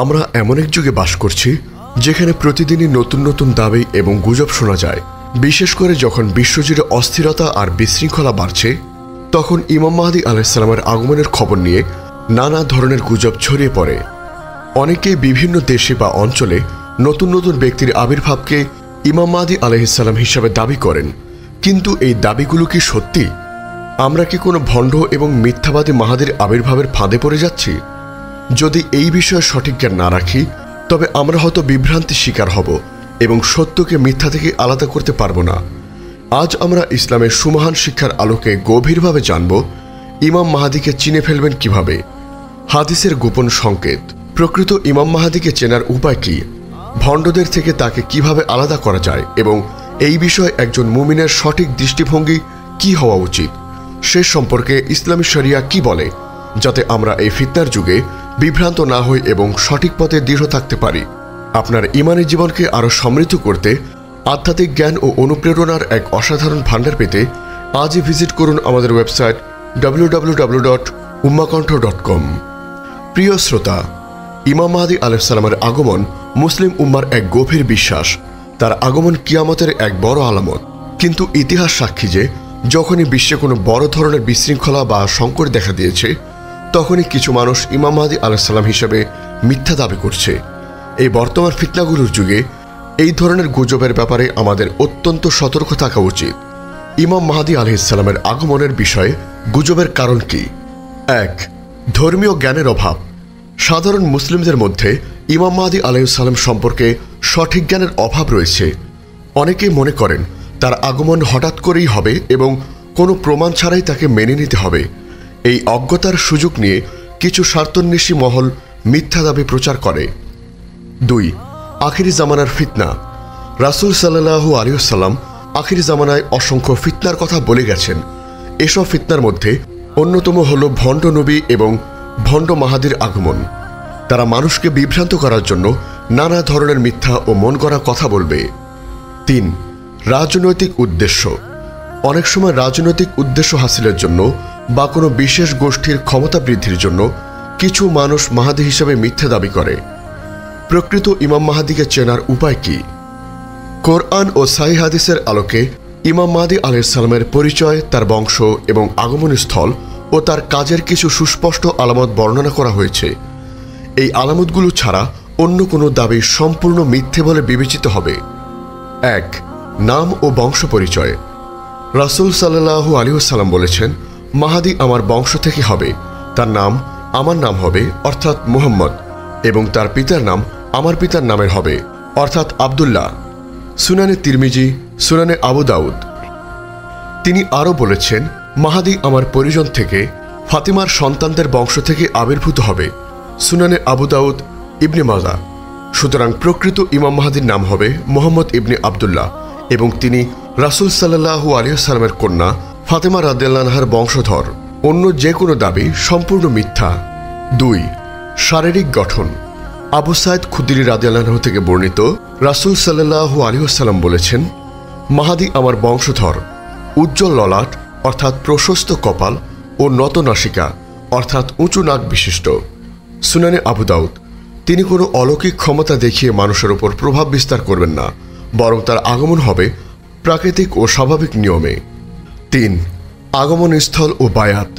আমরা এমন এক যুগে বাস করছি যেখানে প্রতিদিনই নতুন নতুন দাবি এবং গুজব শোনা যায়। বিশেষ করে যখন বিশ্বজুড়ে অস্থিরতা আর বিশৃঙ্খলা বাড়ছে, তখন ইমাম মাহদী আলাইহিস সালামের আগমনের খবর নিয়ে নানা ধরনের গুজব ছড়িয়ে পড়ে। অনেকেই বিভিন্ন দেশে বা অঞ্চলে নতুন নতুন ব্যক্তির আবির্ভাবকে ইমাম মাহদী আলাইহিস সালাম হিসাবে দাবি করেন। কিন্তু এই দাবিগুলো কি সত্যি? আমরা কি কোনো ভণ্ড এবং মিথ্যাবাদী মাহাদির আবির্ভাবের ফাঁদে পড়ে যাচ্ছি? যদি এই বিষয়ে সঠিক জ্ঞান না রাখি, তবে আমরা হয়তো বিভ্রান্তির শিকার হব এবং সত্যকে মিথ্যা থেকে আলাদা করতে পারব না। আজ আমরা ইসলামের সুমহান শিক্ষার আলোকে গভীরভাবে জানব ইমাম মাহাদিকে চিনে ফেলবেন কিভাবে, হাদিসের গোপন সংকেত, প্রকৃত ইমাম মাহাদিকে চেনার উপায় কি, ভণ্ডদের থেকে তাকে কিভাবে আলাদা করা যায় এবং এই বিষয়ে একজন মুমিনের সঠিক দৃষ্টিভঙ্গি কি হওয়া উচিত সে সম্পর্কে ইসলামী শরিয়া কি বলে, যাতে আমরা এই ফিতনার যুগে বিভ্রান্ত না হই এবং সঠিক পথে দৃঢ় থাকতে পারি। আপনার ইমানি জীবনকে আরও সমৃদ্ধ করতে আধ্যাত্মিক জ্ঞান ও অনুপ্রেরণার এক অসাধারণ ভাণ্ডার পেতে আজই ভিজিট করুন আমাদের ওয়েবসাইট www.ummakontho.com। প্রিয় শ্রোতা, ইমাম মাহদী আলাইহিস সালামের আগমন মুসলিম উম্মার এক গভীর বিশ্বাস। তার আগমন কিয়ামতের এক বড় আলামত। কিন্তু ইতিহাস সাক্ষী যে যখনই বিশ্বে কোনো বড় ধরনের বিশৃঙ্খলা বা সংকট দেখা দিয়েছে, তখনই কিছু মানুষ ইমাম মাহদী আলাইহিস সালাম হিসেবে মিথ্যা দাবি করছে। এই বর্তমান ফিতনাগুলোর যুগে এই ধরনের গুজবের ব্যাপারে আমাদের অত্যন্ত সতর্ক থাকা উচিত। ইমাম মাহদী আলাইহিস সালামের আগমনের বিষয়ে গুজবের কারণ কি? 1. ধর্মীয় জ্ঞানের অভাব। সাধারণ মুসলিমদের মধ্যে ইমাম মাহদী আলাইহিস সালাম সম্পর্কে সঠিক জ্ঞানের অভাব রয়েছে। অনেকেই মনে করেন তার আগমন হঠাৎ করেই হবে এবং কোনো প্রমাণ ছাড়াই তাকে মেনে নিতে হবে। এই অজ্ঞতার সুযোগ নিয়ে কিছু স্বার্থন্বেষী মহল মিথ্যা দাবি প্রচার করে। 2. আখিরি জামানার ফিতনা। রাসূল সাল্লাল্লাহু আলাইহি ওয়াসাল্লাম আখিরি জামানায় অসংখ্য ফিতনার কথা বলে গেছেন। এসব ফিতনার মধ্যে অন্যতম হল ভণ্ড নবী এবং ভণ্ড মাহাদির আগমন। তারা মানুষকে বিভ্রান্ত করার জন্য নানা ধরনের মিথ্যা ও মন গড়া কথা বলবে। 3. রাজনৈতিক উদ্দেশ্য। অনেক সময় রাজনৈতিক উদ্দেশ্য হাসিলের জন্য বা কোনো বিশেষ গোষ্ঠীর ক্ষমতা বৃদ্ধির জন্য কিছু মানুষ মাহাদি হিসেবে মিথ্যা দাবি করে। প্রকৃত ইমাম মাহাদিকে চেনার উপায় কি? কোরআন ও সহিহ হাদিসের আলোকে ইমাম মাহদী আলাইহিস সালামের পরিচয়, তার বংশ এবং আগমন স্থল ও তার কাজের কিছু সুস্পষ্ট আলামত বর্ণনা করা হয়েছে। এই আলামতগুলো ছাড়া অন্য কোনো দাবি সম্পূর্ণ মিথ্যে বলে বিবেচিত হবে। 1. নাম ও বংশ পরিচয়। রাসূল সাল্লাল্লাহু আলাইহি ওয়াসাল্লাম বলেছেন, মাহাদি আমার বংশ থেকে হবে। তার নাম আমার নাম হবে অর্থাৎ মুহাম্মদ, এবং তার পিতার নাম আমার পিতার নামের হবে অর্থাৎ আব্দুল্লাহ। সুনানে তিরমিজি, সুনানে আবু দাউদ। তিনি আরও বলেছেন, মাহাদি আমার পরিজন থেকে, ফাতিমার সন্তানদের বংশ থেকে আবির্ভূত হবে। সুনানে আবু দাউদ, ইবনে মাজা। সুতরাং প্রকৃত ইমাম মাহাদির নাম হবে মুহাম্মদ ইবনে আব্দুল্লাহ এবং তিনি রাসূল সাল্লাল্লাহু আলাইহি ওয়াসাল্লামের কন্যা ফাতিমা রাদিয়াল্লাহু আনহার বংশধর। অন্য যে কোনো দাবি সম্পূর্ণ মিথ্যা। 2. শারীরিক গঠন। আবু সাঈদ খুদরি রাদিয়াল্লাহু আনহু থেকে বর্ণিত, রাসূল সাল্লাল্লাহু আলাইহি ওয়াসাল্লাম বলেছেন, মাহাদি আমার বংশধর, উজ্জ্বল ললাট অর্থাৎ প্রশস্ত কপাল ও নত নাসিকা অর্থাৎ উঁচু নাক বিশিষ্ট। সুনানে আবু দাউদ। তিনি কোনো অলৌকিক ক্ষমতা দেখিয়ে মানুষের উপর প্রভাব বিস্তার করবেন না, বরং তার আগমন হবে প্রাকৃতিক ও স্বাভাবিক নিয়মে। 3. আগমন স্থল ও বায়াত।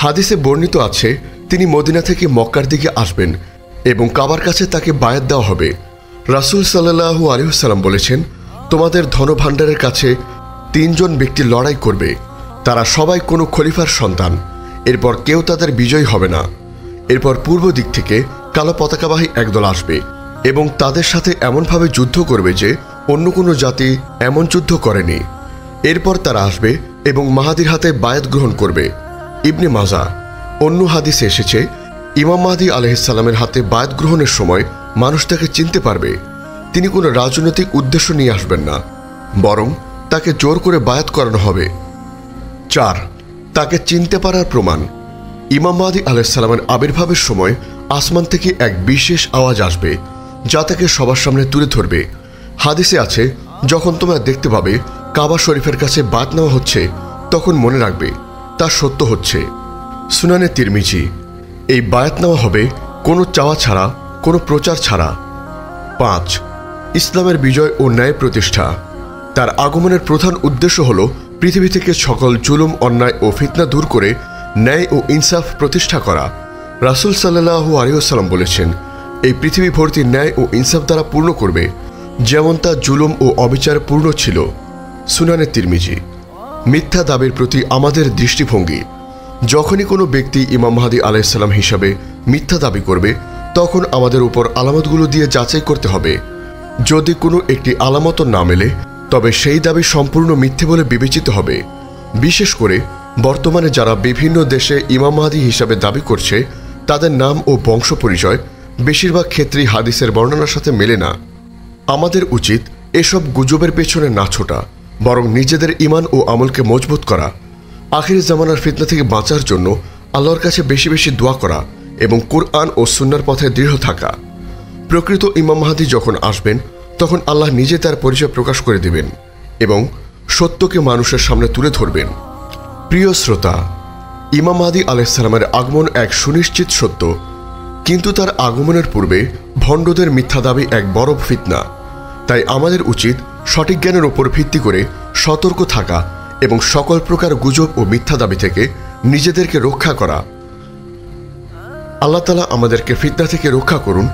হাদিসে বর্ণিত আছে, তিনি মদিনা থেকে মক্কার দিকে আসবেন এবং কাবার কাছে তাকে বায়াত দেওয়া হবে। রাসূল সাল্লাল্লাহু আলাইহি ওয়াসাল্লাম বলেছেন, তোমাদের ধনভাণ্ডারের কাছে 3 জন ব্যক্তি লড়াই করবে। তারা সবাই কোনো খলিফার সন্তান। এরপর কেউ তাদের বিজয়ী হবে না। এরপর পূর্ব দিক থেকে কালো পতাকাবাহী একদল আসবে এবং তাদের সাথে এমনভাবে যুদ্ধ করবে যে অন্য কোনো জাতি এমন যুদ্ধ করেনি। এরপর তারা আসবে এবং মাহাদির হাতে বায়াত গ্রহণ করবে। ইবনে মাজা। অন্য হাদিসে এসেছে, ইমাম মাহদী আলাইহিস সালামের হাতে বায়াত গ্রহণের সময় মানুষ তাকে চিনতে পারবে। তিনি কোনো রাজনৈতিক উদ্দেশ্য নিয়ে আসবেন না, বরং তাকে জোর করে বায়াত করানো হবে। 4. তাকে চিনতে পারার প্রমাণ। ইমাম মাহদী আলাইহিস সালামের আবির্ভাবের সময় আসমান থেকে এক বিশেষ আওয়াজ আসবে যা তাকে সবার সামনে তুলে ধরবে। হাদিসে আছে, যখন তোমরা দেখতে পাবে কাবা শরীফের কাছে বায়াত নেওয়া হচ্ছে, তখন মনে রাখবে তা সত্য হচ্ছে। সুনানে তিরমিজি। এই বায়াত নেওয়া হবে কোনো চাওয়া ছাড়া, কোনো প্রচার ছাড়া। 5. ইসলামের বিজয় ও ন্যায় প্রতিষ্ঠা। তার আগমনের প্রধান উদ্দেশ্য হল পৃথিবী থেকে সকল জুলুম, অন্যায় ও ফিতনা দূর করে ন্যায় ও ইনসাফ প্রতিষ্ঠা করা। রাসূল সাল্লাল্লাহু আলাইহি ওয়াসাল্লাম বলেছেন, এই পৃথিবী ভর্তি ন্যায় ও ইনসাফ দ্বারা পূর্ণ করবে, যেমন তা জুলুম ও অবিচার পূর্ণ ছিল। সুনানে তিরমিজি। মিথ্যা দাবির প্রতি আমাদের দৃষ্টিভঙ্গি। যখনই কোনো ব্যক্তি ইমাম মাহদী আলাইহিস সালাম হিসাবে মিথ্যা দাবি করবে, তখন আমাদের উপর আলামতগুলো দিয়ে যাচাই করতে হবে। যদি কোনো একটি আলামত না মেলে, তবে সেই দাবি সম্পূর্ণ মিথ্যে বলে বিবেচিত হবে। বিশেষ করে বর্তমানে যারা বিভিন্ন দেশে ইমাম মাহদী হিসাবে দাবি করছে, তাদের নাম ও বংশ পরিচয় বেশিরভাগ ক্ষেত্রেই হাদিসের বর্ণনার সাথে মেলে না। আমাদের উচিত এসব গুজবের পেছনে না ছোটা, বরং নিজেদের ঈমান ও আমলকে মজবুত করা, আখির জামানার ফিতনা থেকে বাঁচার জন্য আল্লাহর কাছে বেশি বেশি দোয়া করা এবং কুরআন ও সুন্নাহর পথে দৃঢ় থাকা। প্রকৃত ইমাম মাহদী যখন আসবেন, তখন আল্লাহ নিজে তার পরিচয় প্রকাশ করে দেবেন এবং সত্যকে মানুষের সামনে তুলে ধরবেন। প্রিয় শ্রোতা, ইমাম মাহদী আলাইহিস সালামের আগমন এক সুনিশ্চিত সত্য, কিন্তু তার আগমনের পূর্বে ভণ্ডদের মিথ্যা দাবি এক বড় ফিতনা। তাই আমাদের উচিত সঠিক জ্ঞানের উপর ভিত্তি করে সতর্ক থাকা এবং সকল প্রকার গুজব ও মিথ্যা দাবি থেকে নিজেদেরকে রক্ষা করা। আল্লাহ তাআলা আমাদেরকে ফিতনা থেকে রক্ষা করুন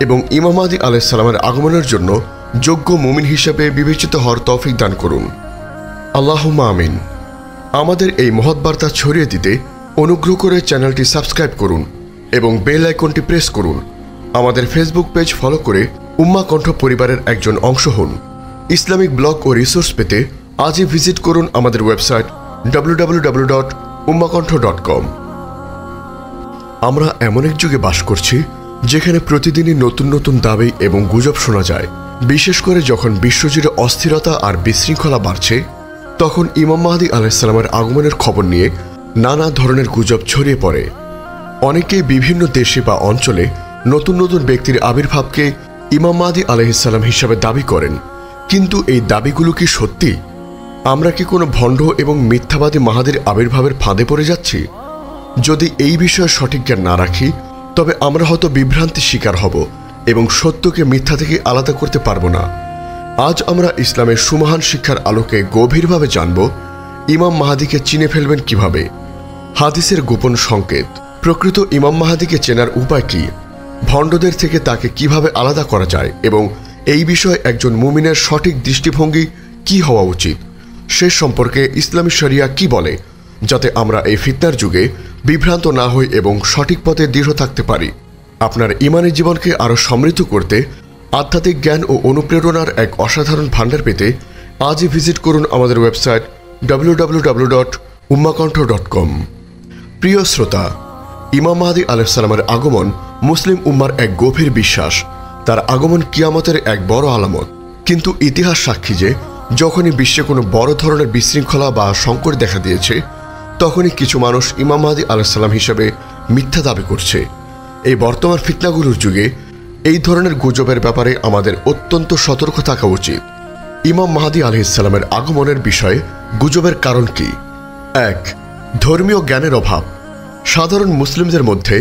এবং ইমাম মাহদী আলাইহিস সালামের আগমনের জন্য যোগ্য মুমিন হিসেবে বিবেচিত হওয়ার তৌফিক দান করুন। আল্লাহুম্মা আমিন। আমাদের এই মহৎ বার্তা ছড়িয়ে দিতে অনুগ্রহ করে চ্যানেলটি সাবস্ক্রাইব করুন এবং বেল আইকনটি প্রেস করুন। আমাদের ফেসবুক পেজ ফলো করে উম্মাহ কণ্ঠ পরিবারের একজন অংশ হন। ইসলামিক ব্লগ ও রিসোর্স পেতে আজই ভিজিট করুন আমাদের ওয়েবসাইট www.ummahkontho.com। আমরা এমন এক যুগে বাস করছি যেখানে প্রতিদিনই নতুন নতুন দাবি এবং গুজব শোনা যায়। বিশেষ করে যখন বিশ্বজুড়ে অস্থিরতা আর বিশৃঙ্খলা বাড়ছে, তখন ইমাম মাহদী আলাইহিস সালামের আগমনের খবর নিয়ে নানা ধরনের গুজব ছড়িয়ে পড়ে। অনেকেই বিভিন্ন দেশে বা অঞ্চলে নতুন নতুন ব্যক্তির আবির্ভাবকে ইমাম মাহদী আলাইহিস সালাম হিসাবে দাবি করেন, কিন্তু এই দাবিগুলো কি সত্যি? আমরা কি কোনো ভণ্ড এবং মিথ্যাবাদী মাহাদীর আবির্ভাবের ফাঁদে পড়ে যাচ্ছি? যদি এই বিষয়ে সঠিক জ্ঞান না রাখি, তবে আমরা হয়তো বিভ্রান্তির শিকার হব এবং সত্যকে মিথ্যা থেকে আলাদা করতে পারবো না। আজ আমরা ইসলামের সুমহান শিক্ষার আলোকে গভীরভাবে জানব ইমাম মাহদীকে চিনে ফেলবেন কিভাবে, হাদিসের গোপন সংকেত, প্রকৃত ইমাম মাহদীকে চেনার উপায় কি, ভণ্ডদের থেকে তাকে কিভাবে আলাদা করা যায় এবং এই বিষয়ে একজন মুমিনের সঠিক দৃষ্টিভঙ্গি কি হওয়া উচিত, সে সম্পর্কে ইসলামী শরিয়া কি বলে, যাতে আমরা এই ফিতনার যুগে বিভ্রান্ত না হই এবং সঠিক পথে দৃঢ় থাকতে পারি। আপনার ঈমানী জীবনকে আরও সমৃদ্ধ করতে আধ্যাত্মিক জ্ঞান ও অনুপ্রেরণার এক অসাধারণ ভাণ্ডার পেতে আজই ভিজিট করুন আমাদের ওয়েবসাইট www.ummahkontho.com। প্রিয় শ্রোতা, ইমাম মাহদী আলাইহিস সালামের আগমন মুসলিম উম্মার এক গভীর বিশ্বাস। তার আগমন কিয়ামতের এক বড় আলামত। কিন্তু ইতিহাস সাক্ষী যে যখনই বিশ্বে কোনো বড় ধরনের বিশৃঙ্খলা বা সংকট দেখা দিয়েছে, তখনই কিছু মানুষ ইমাম মাহদী আলাইহিস সালাম হিসেবে মিথ্যা দাবি করছে। এই বর্তমান ফিতনাগুলোর যুগে এই ধরনের গুজবের ব্যাপারে আমাদের অত্যন্ত সতর্ক থাকা উচিত। ইমাম মাহদী আলাইহিস সালামের আগমনের বিষয়ে গুজবের কারণ কি? 1. ধর্মীয় জ্ঞানের অভাব। সাধারণ মুসলিমদের মধ্যে